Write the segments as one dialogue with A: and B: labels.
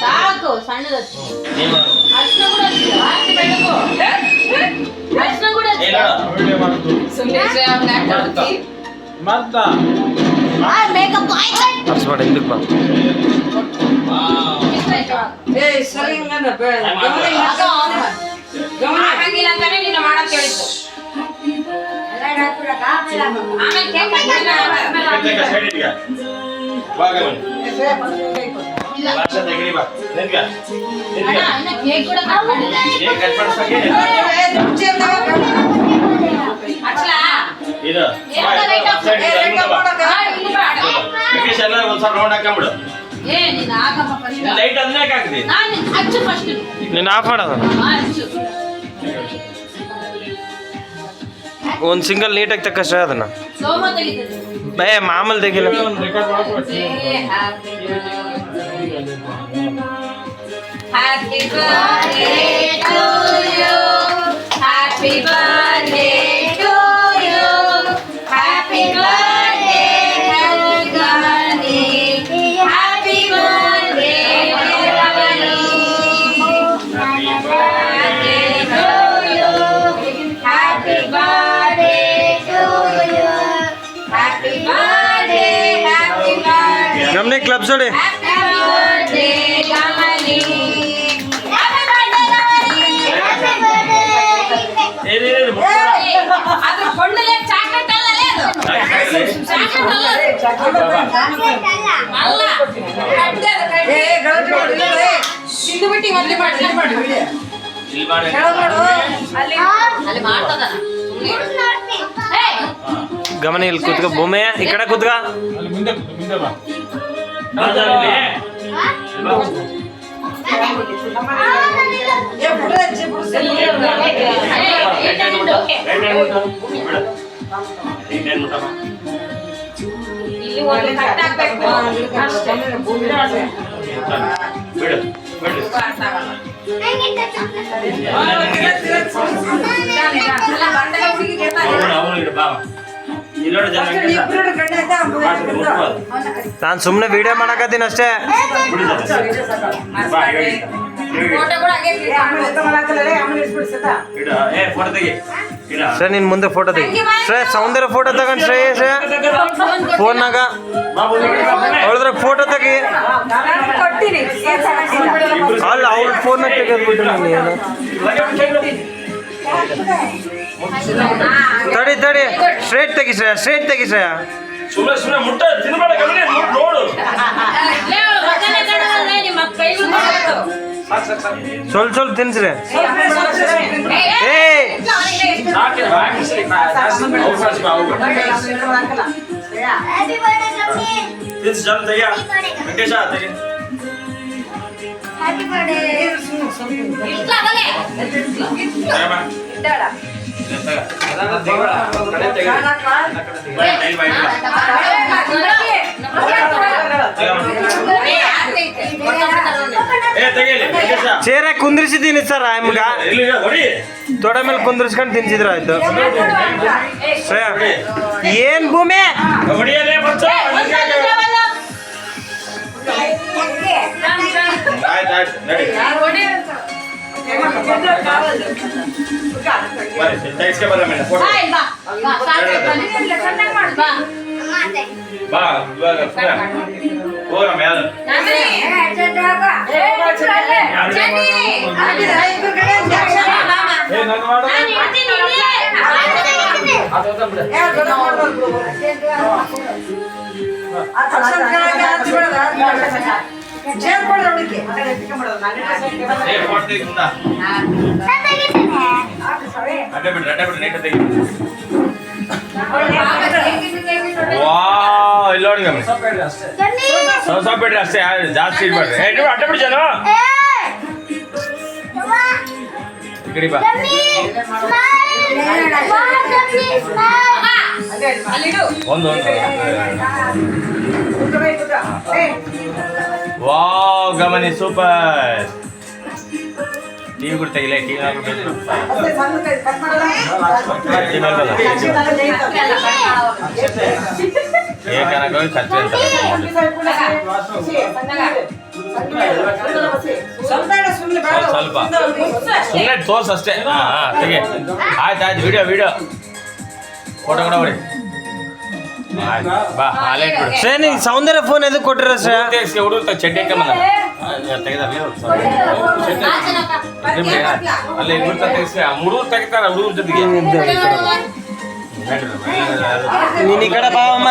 A: ಸಾಕು ಸಣ್ಣದ ಅರ್ಶನ ಕೂಡ ಅರ್ಶನ ಕೂಡ ಮೇಕಪ್
B: ಹರ್ಸ್ಬೇಡ ಹಿಂದಕ್ಕೆ ಬಾ
A: ಆಗಂಗಿಲ್ಲ ಅಂತಾನೆ ನೀನು ಮಾಡಕ್ ಹೇಳಿದ್ದು
B: ನೀನು ಆಫ್ ಮಾಡೋದು ಒಂದು ಸಿಂಗಲ್ ನೀಟಾಗಿ ತಕ್ಕಷ್ಟ ಅದನ್ನ ಬೇ ಮಾಮೂಲಿ ತೆಗಿಲ್ಲ
A: Happy birthday to you. Happy birthday to you. Happy birthday, Gavani. Happy birthday, Gavani. Happy birthday to you. Happy birthday to you. Happy birthday, happy birthday.
B: ಗಮನಿ ಕ್ಲಬ್ ಸೋಡಿ
A: Happy birthday, Gavani. ಅದ್ರ ಕೊಂಡಲೇ chocolate ಅಲ್ಲಲೇ ಅದು chocolate ಅಲ್ಲ ಸಿಂಧು ಬಿಟ್ಟಿ ಮೊದಲೇ ಮಾಡಿ ಅಲ್ಲಿ ಮಾಡ್ತದ
B: ಗಮನಿ ಇಲ್ಲಿ ಕೂತ್ಕೋ ಭೂಮಿ ಈ ಕಡೆ ಕೂತ್ಕ
A: ಇಲ್ಲಿ ಒಂದು ಕಟ್ ಹಾಕ್ಬೇಕು
B: ನಾನು ಸುಮ್ಮನೆ ವಿಡಿಯೋ ಮಾಡಕತ್ತೀನಿ ಅಷ್ಟೇ ಸರ್ ನಿನ್ ಮುಂದೆ ಫೋಟೋ ತೆಗಿ ಶ್ರೇ ಸೌಂದರ್ಯ ಫೋಟೋ ತಗೊಂಡು ಶ್ರೇಯಸ್ ಫೋನ್ನಾಗ ಅವಳದ್ರ ಫೋಟೋ ತೆಗಿ ಅಲ್ಲ ಅವ್ಳ ಫೋನ್ನಾಗ ತೆಗೆದ್ಬಿಟ್ಟು ನಾನು ಏನು ತಡಿ ತಡಿ ಸ್ಟ್ರೇಟ್ ತೆಗಿ ಶ್ರೇಯ ಸ್ಟ್ರೇಟ್ ತೆಗಿ ಶ್ರೇಯ
C: ಸುಮ್ಮನೆ ಮುಟ್ಟ ತಿನ್ಬೇಡ ಗಮನಿ ನೋಡು
B: ಸ್ವಲ್ಪ ತಿನ್ಸ್ರಿ ಏ
C: ತಿನ್ಸ್ ಜನ ತೆಗಿಯ ವೆಂಕಟೇಶ ತೆಗಿ
B: ಚೇರ ಕುಂದ್ರಿಸಿದ್ದೀನಿ ಸರ್ ಆಮ್ಗ ತೊಡ ಮೇಲೆ ಕುಂದ್ರಿಸ್ಕೊಂಡು ತಿನ್ಸಿದ್ರ ಆಯ್ತು ಏನ್ ಭೂಮಿ
C: ಬಾ ಹೋಗಮ್ಮ ಯಾರು ಅಡ್ಡ ಬಿಡ್ರಿ ನೀಟ ತೆಗಿ ವಾವ್ ಇಲ್ಲ ನೋಡಿ ಗಮನ ಸ್ವಲ್ಪ ಬಿಡ್ರಿ ಅಷ್ಟೇ ಜಾಸ್ತಿ ಇಡ್ಬೇಡ್ರಿ ಅಡ್ಡ ಬಿಡಿ ಜನ ಈ ಕಡೆ ಬಾ ಒಂದು ವಾವ್ ಗಮನಿ ಸೂಪರ್ ಟಿವಿ ಕೂಡ ತೆಗಿಲ್ಲ ಟಿವಿ ಕೇಕ್ ಅನ್ನೋಕೆ ಖರ್ಚು ಅಂತಾರೆ ಸ್ವಲ್ಪ ಸುಮ್ಮನೆ ತೋರ್ಸು ಅಷ್ಟೇ. ಹಾಂ ತೆಗಿ. ಆಯ್ತು ವಿಡಿಯೋ ಫೋಟೋ ಕೂಡ ಹೊಡಿ. ಆಯ್ತು ಬಾ ಅಲ್ಲೇ ಇಟ್ಬಿಡು.
B: ಶ್ರೇಯ ನಿಂಗೆ ಸೌಂದರ್ಯ ಫೋನ್ ಎದಕ್ಕೆ ಕೊಟ್ಟಿರ ಶ್ರೇಯ?
C: ಹುಡುಗ ಚಡ್ಡಿ ಹಾಕಂಬಲ್ಲ ತೆಗೆದಾರಲ್ಲ ಅಲ್ಲ ಇವ್ರು ತೆಗಿಸ್ ಹುಡುಗರು ತೆಗಿತಾರ ಹುಡುಗರ ಜೊತೆಗೆ.
B: ನೀನು ಈ ಕಡೆ ಬಾವಮ್ಮ.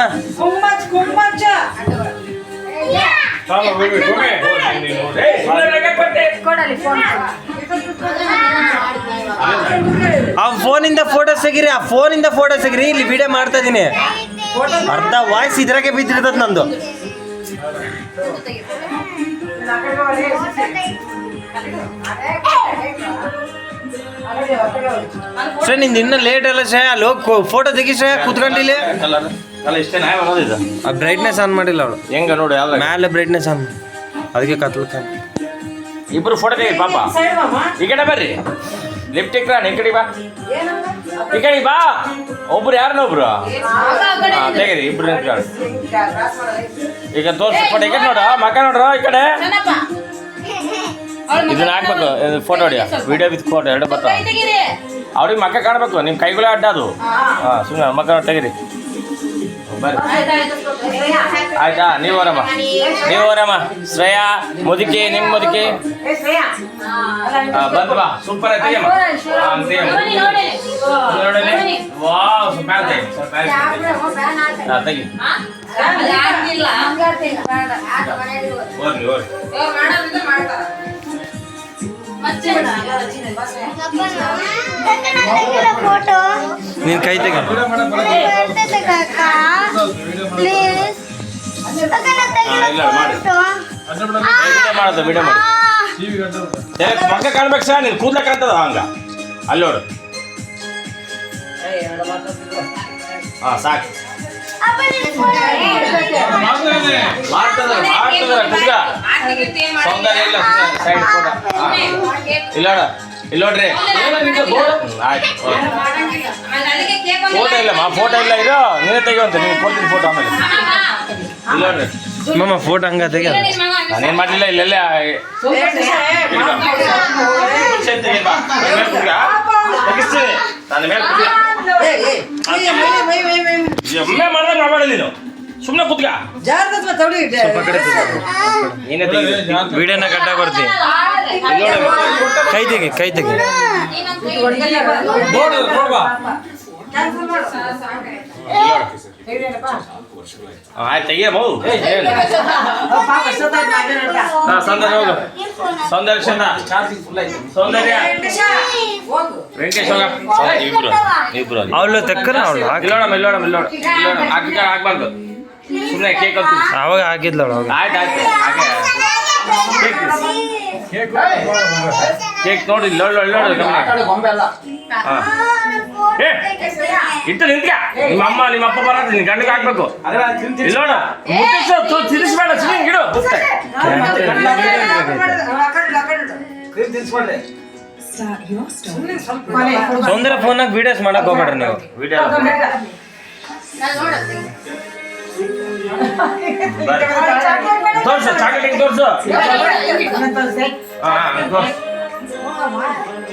B: ಆ ಫೋನಿಂದ ಫೋಟೋಸ್ ತೆಗಿರಿ, ಆ ಫೋನಿಂದ ಫೋಟೋಸ್ ತೆಗಿರಿ. ಇಲ್ಲಿ ವಿಡಿಯೋ ಮಾಡ್ತಾ ಇದೀನಿ. ಅರ್ಧ ವಾಯ್ಸ್ ಇದ್ರಾಗೆ ಬಿದ್ದಿರ್ತದ ನಂದು. ಶ್ರೇ ನಿಂದು ಇನ್ನೂ ಲೇಟ್ ಅಲ್ಲ ಶ್ರೇ. ಅಲ್ಲಿ ಹೋಗಿ ಫೋಟೋ ತೆಗಿ ಶ್ರೇ ಕೂತ್ಕೊಂಡಿಲ್ಲ.
C: ಅಲ್ಲ ಇಷ್ಟೇ ನಾಯಿ ಬರೋದು ಇದು.
B: ಆ ಬ್ರೈಟ್ನೆಸ್ ಆನ್ ಮಾಡಿಲ್ಲ ಅವಳು.
C: ಹೆಂಗ ನೋಡಿ ಯಾವ್ದು
B: ಮ್ಯಾಲೆ ಬ್ರೈಟ್ನೆಸ್ ಆನ್, ಅದಕ್ಕೆ ಕತ್ಲಕ್ಕ.
C: ಇಬ್ರು ಫೋಟೋ ತೆಗಿ ಪಾಪ. ಈ ಕಡೆ ಬರ್ರಿ, ಲಿಫ್ಟ್ ಇಕ್ರ ಈ ಕಡೆ ಬಾ, ಈ ಕಡೆ ಬಾ. ಒಬ್ರು ಯಾರನ್ನೊಬ್ರು ತೆಗಿರಿ, ಇಬ್ರು ನಿಂತ್ಕೊಳ್ಳಿ. ಈಗ ತೋರ್ಸಿ ಫೋಟೋ. ಈ ಕಡೆ ನೋಡ್ರ ಮಕ್ಕ ನೋಡ್ರ ಈ ಕಡೆ. ಇದನ್ನ ಹಾಕ್ಬೇಕು ಫೋಟೋ ಹೊಡಿಯ. ವಿಡಿಯೋ ವಿತ್ ಫೋಟೋ ಎರಡು ಬರ್ತಾವ. ಅವ್ರಿಗೆ ಮಕ್ಕ ಕಾಣಬೇಕು, ನಿಮ್ಮ ಕೈಗಳೇ ಅಡ್ಡ ಅದು. ಹಾಂ ಸುಮ್ಮನೆ ಮಕ್ಕ ತೆಗಿರಿ ಬರ್ರಿ. ಆಯ್ತಾ? ನೀವು ಅವರಮ್ಮ ಶ್ರೇಯಾ ಮುದುಕಿ, ನಿಮ್ಮ ಮುದುಕಿ ಬಂದು ಬಾ. ಸೂಪರ್ ಆಯ್ತು ತೆಗಿಯಮ್ಮ. ವಾವ್ ಸೂಪರ್ ತೆಗಿ.
B: ನೀನು ಕೈ ತೆಗಿ.
C: ಮಾಡೋದು ವಿಡಿಯೋ ಮಾಡಿ. ಮಕ್ಕ ಕಾಣ್ಬೇಕು ಸರ್, ನೀನು ಕೂದ್ಲ ಕಾಣ್ತದ ಹಂಗ ಅಲ್ಲಿ ನೋಡು. ಹಾಂ ಸಾಕು. ಮಾಡ್ತದ ಕುಡ್ಗ ಸೌಂದರ್ಯ ಇಲ್ಲ ಸೈಡ್ ಫೋಟೋ. ಇಲ್ಲ ನೋಡ್ರಿ. ಆಯ್ತು ಫೋಟೋ ಇಲ್ಲಮ್ಮ, ಫೋಟೋ ಇಲ್ಲ. ಇರೋ ನೀನೇ ತೆಗಿಯುವಂತ, ನೀವು ಕೊಡ್ತೀನಿ ಫೋಟೋ ಆಮೇಲೆ. ಇಲ್ಲ ನೋಡ್ರಿ
B: ಮಮ್ಮ ಫೋಟೋ ಹಂಗ ತೆಗಿ.
C: ನಾನೇನು ಮಾಡಲಿಲ್ಲ. ಇಲ್ಲೆಲ್ಲ ತೆಗಿಸ್ತೀನಿ ನನ್ನ ಮೇಲೆ ಒಮ್ಮೆ ಮಾಡಿದ್ರೆ ಮಾಡಬೇಡ ನೀನು. ಸುಮ್ಮನೆ ಕುತ್ಕ.
B: ವಿಡಿಯೋನ ಕಟ್ಟ ಬರ್ತಿ. ಕೈ ತೆಗಿ.
C: ಆಯ್ತು ತೆಗಿಯ ಮೌ. ಸೌಂದರ್ಯ ಹೋಗು. ಸೌಂದರ್ಯ ವೆಂಕಟೇಶ್ ಹೋಗ. ಇಬ್ರು
B: ಅವಳು ತೆಕ್ಕನ ಅವಳು
C: ಇಲ್ಲೋಡಮ್ಮ ಹಾಕ್ಬಾರ್ದು. ಸುಮ್ಮನೆ ಕೇಕ್ ಅಂತ
B: ಅವಾಗ ಹಾಕಿದ್ಲ ಅವಳು.
C: ಆಯ್ತು ಹಾಗೆ ಕೇಕ್ ನೋಡಿ. ನೋಡು ಇಟ್ಟು ನಿಂತ್ಕ. ನಿಮ್ಮ ಅಮ್ಮ ನಿಮ್ಮ ಅಪ್ಪ ಬರತ್ತೆ, ನಿನ್ ಗಂಡಗೆ ಹಾಕ್ಬೇಕು. ಇಲ್ಲೋಣ ತಿನ್ನಿಸ್ಬೇಡ, ಇಡು.
B: ಸೌಂದರ್ಯ ಫೋನಾಗ ವಿಡಿಯೋಸ್ ಮಾಡಕ್ ಹೋಗ್ಬೇಡ್ರಿ ನೀವು.
C: ವಿಡಿಯೋ ತೋರ್ಸು, ಚಾಕ್ಲೇಟ್ ತೋರ್ಸು.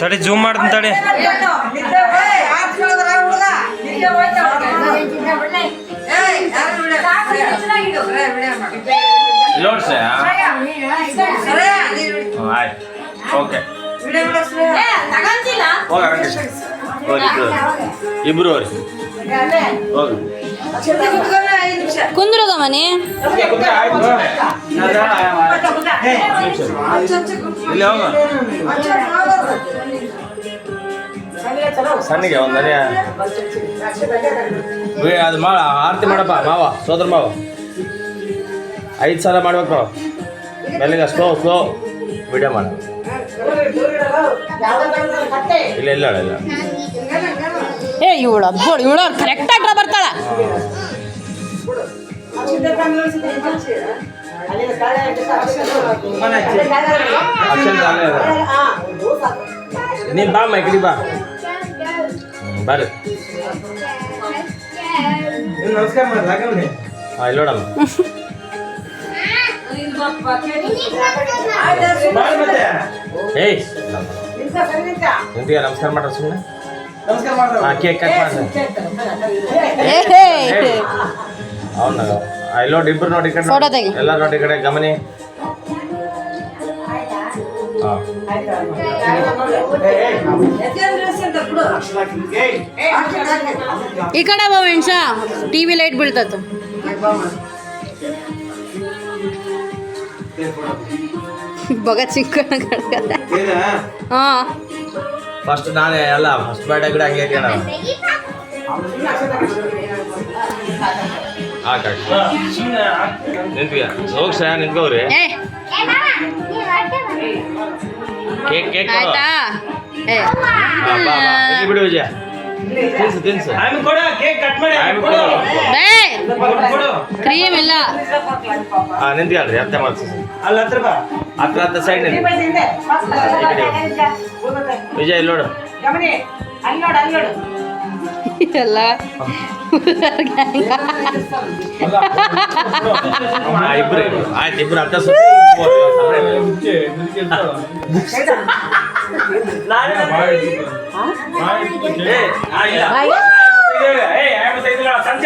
B: ತಡಿ ಜೂಮ್ ಮಾಡ್ತೀನಿ ತಡಿ.
C: ಲೋಡ್ಸ ಆಯ್ತು ಓಕೆ. ಇಬ್ರು ಹೋಗಿ
A: ಕುಂದ್ರದ ಮನೆ
C: ಇಲ್ಲಿ ಹೋಗ ಸಣ್ಣಿಗೆ ಒಂದು ಅದು ಮಾಡ ಆರತಿ ಮಾಡಪ್ಪ ಮಾವ ಸೋದರ ಮಾವ 5 ಸಲ ಮಾಡ್ಬೇಕು. ಮೆಲ್ಲಿಗೆ ಸ್ಲೋ ವಿಡಿಯೋ ಮಾಡ. ಇಲ್ಲ
A: ಏ ಇವಳು ಕರೆಕ್ಟಾಗಿ ಬರ್ತಾಳ.
C: ನೀನ್ ಬಾ ಮೈಕಡಿ ಬಾ ಬರ್ರಿ.
B: ನಮಸ್ಕಾರ
C: ಇಲ್ಲಿ ನೋಡಮ್ಮ ಏಯ್ ನಿಂತಿಗೆ ನಮಸ್ಕಾರ ಮಾಡ್ರಿ ಸುಮ್ಮನೆ ಕೇಕ್ ಕಟ್ ಮಾಡಿ ಅವ್ನು ಇಲ್ಲಿ ನೋಡಿ ಇಬ್ರು ನೋಡಿ ಈ ಕಡೆ
D: ಫೋಟೋ ತೆಗಿ.
C: ಎಲ್ಲ ನೋಡಿ ಈ ಕಡೆ ಗಮನಿ ಹಾಂ
D: ಈ ಕಡೆ ಬಾ ಮೆಣಸ ಟಿವಿ ಲೈಟ್ ಬೀಳ್ತತ್ತು ಭಗತ್ ಸಿಂಗ್ ಹಾ
C: ಫಸ್ಟ್ ನಾನೇ ಅಲ್ಲ ಫಸ್ಟ್ ಬರ್ಡೇ ಕೂಡ ಹಂಗೆ ಕೇಳ ನಿಂತ್ವಿಯ ಹೋಗಿ ಸಹ ನಿಂತ್ಕೋರಿ
D: ಏ
C: ಕೇಕ್ ಕೇಕ್
D: ಆಯ್ತಾ ಏ
C: ಬಿಡು ವಿಜಯ ತಿನ್ಸು ತಿನ್ಸು
D: ಕ್ರೀಮ್ ಇಲ್ಲ
C: ನಿಂತ್ಕೊಳ್ರಿ ಅರ್ಥ ಮಾಡ್ಸಿ ಹತ್ರ ಹತ್ರ ಸೈಡ್ ವಿಜಯ್ ಇಲ್ಲಿ ನೋಡು
D: ಎಲ್ಲ
C: ಇಬ್ರು ಆಯ್ತು ಇಬ್ರು ಹತ್ತ ಸಂಚೆ